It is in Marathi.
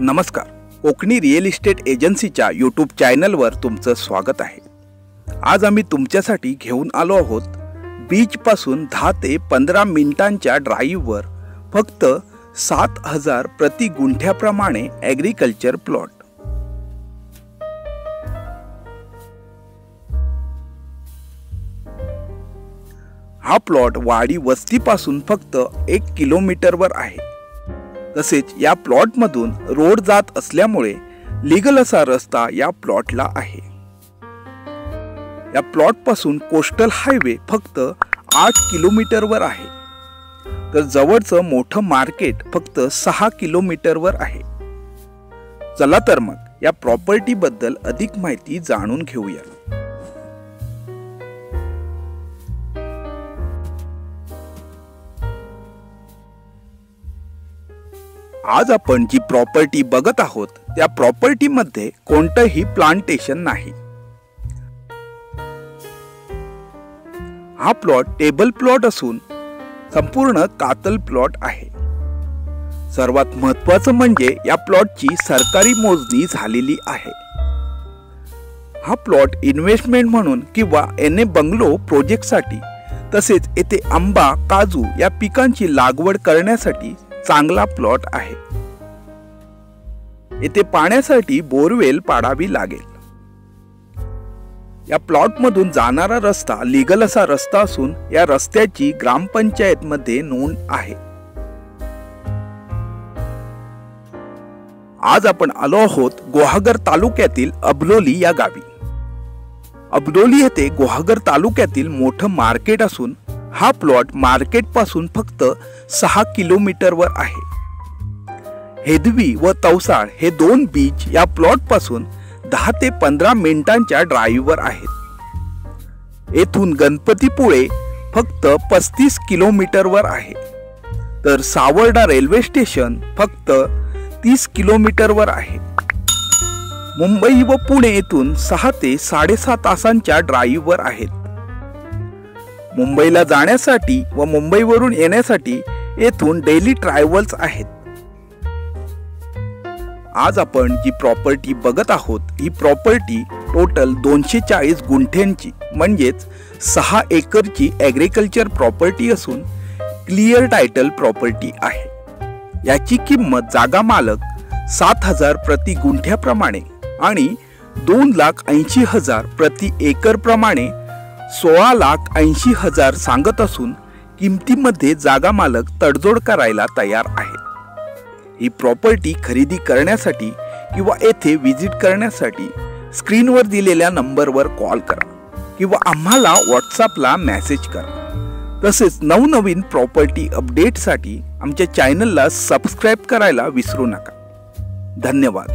नमस्कार, कोकणी रिअल इस्टेट एजन्सीच्या यूट्यूब चॅनलवर तुमचं स्वागत आहे। आज आम्ही तुमच्यासाठी घेऊन आलो आहोत बीच पासून 10 ते 15 मिनिटांच्या ड्राईव्हवर फक्त 7000 प्रति गुंठ्याप्रमाणे ॲग्रिकल्चर प्लॉट। हा प्लॉट वाडी वस्तीपासून फक्त 1 किलोमीटरवर आहे। तसेच या प्लॉट मधून रोड जात असल्यामुळे लीगल असा रस्ता या प्लॉटला आहे। या प्लॉट पासून कोस्टल हायवे फक्त 8 किलोमीटरवर आहे, तर जवळचं मोठं मार्केट फक्त 6 किलोमीटरवर आहे। चला तर मग या प्रॉपर्टी बद्दल अधिक माहिती जाणून घेऊया। आज आपण जी प्रॉपर्टी बघत आहोत त्या प्रॉपर्टी मध्ये कोणतंही प्लांटेशन नाही। हा प्लॉट टेबल प्लॉट असून संपूर्ण कातल प्लॉट आहे। सर्वात महत्त्वाचं म्हणजे या प्लॉटची सरकारी मोजणी झालेली आहे। हा प्लॉट इन्व्हेस्टमेंट म्हणून किंवा एनए बंगलो प्रोजेक्टसाठी तसेच येथे आंबा, काजू या पिकांची लागवड करण्यासाठी चांगला प्लॉट आहे। येथे पाण्यासाठी बोरवेल पाडावी लागेल। या प्लॉट मधून जाणारा रस्ता लीगल असा रस्ता असून या रस्त्याची ग्रामपंचायत मध्ये नोंद आहे। आज आपण आलो आहोत गुहागर तालुक्यातील अबलोली या गावी। अबलोली येथे गुहागर तालुक्यातील मोठं मार्केट असून हा प्लॉट मार्केट पासून फक्त 6 किलोमीटरवर आहे। हेदवी व तवसाळ हे दोन बीच या प्लॉट पासून 10 ते 15 मिनिटांच्या ड्राईव्हवर आहेत। येथून गणपतीपुळे फक्त 35 किलोमीटरवर आहे, तर सावर्डा रेल्वे स्टेशन फक्त 30 किलोमीटरवर आहे। मुंबई व पुणे येथून 6 ते 6.5 तासांच्या ड्राईव्हवर आहेत। मुंबईला जाण्यासाठी व मुंबईवरून येण्यासाठी येथून डेली ट्रॅव्हल्स आहेत। आज आपण जी प्रॉपर्टी बघत आहोत ही प्रॉपर्टी टोटल 240 गुंठ्यांची म्हणजेच 6 एकरची ॲग्रिकल्चर प्रॉपर्टी असून क्लिअर टायटल प्रॉपर्टी आहे। याची किंमत जागा मालक 7000 प्रति गुंठ्याप्रमाणे आणि 2,80,000 प्रति एकर प्रमाणे 16,80,000 सांगत असून किमतीमध्ये जागा मालक तडजोड करायला तयार आहे। ही प्रॉपर्टी खरेदी करण्यासाठी किंवा येथे व्हिजिट करण्यासाठी स्क्रीनवर दिलेल्या नंबरवर कॉल करा किंवा आम्हाला व्हॉट्सअपला मेसेज करा। तसेच नवनवीन प्रॉपर्टी अपडेटसाठी आमच्या चॅनलला सबस्क्राइब करायला विसरू नका। धन्यवाद।